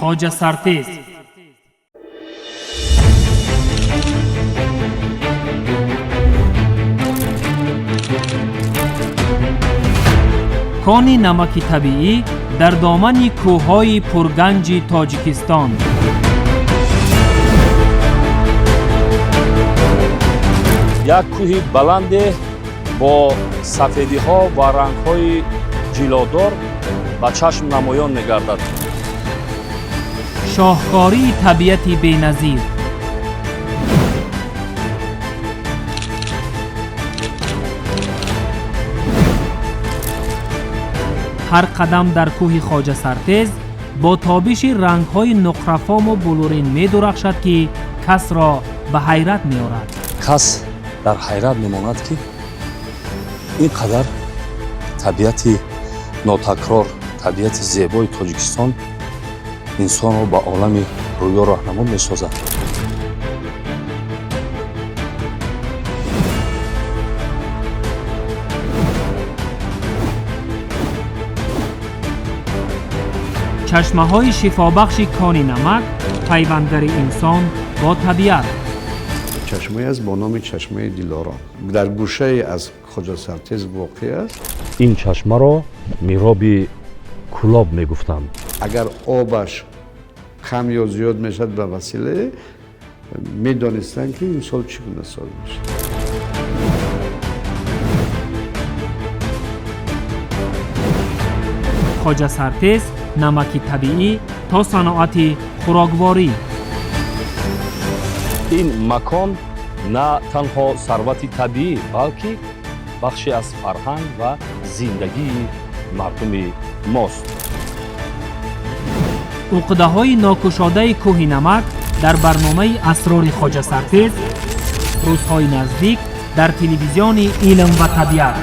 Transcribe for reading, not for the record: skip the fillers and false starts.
خواجه سرتیز. کان نمک طبیعی در دامن کوههای پرگنج تاجیکستان. یک کوه بلند با سفیدی ها و رنگ های جلودار به چشم نمایان می‌گردد. شاهکاری طبیعتی بی‌نظیر. هر قدم در کوه خواجه سرتیز با تابش رنگ‌های نقره‌فام و بلورین می‌درخشد که کس را به حیرت می‌آورد. کس در حیرت می‌ماند که اینقدر طبیعت ناتکرار، طبیعت زیبای تاجیکستان انسان را به عالم رویا راهنما می‌سازد. چشمه‌های شفابخش کان نمک پیوندگر انسان با طبیعت. چشمه است با نام چشمه دلارام در گوشه از خواجه سرتیز واقع است. این چشمه را میراب کلاب میگفتند. اگر آبش کم یا زیاد میشد به وسیله میدانستند که این سال چگونه سال میشه. خواجه سرتیز نمک طبیعی تا صنعت خوراکواری. این مکان نه تنها ثروت طبیعی بلکه بخشی از فرهنگ و زندگی مردم ماست. عقده‌های ناگشاده کوه نمک در برنامه اسرار خواجه سرتیز، روزهای نزدیک در تلویزیون علم و طبیعت.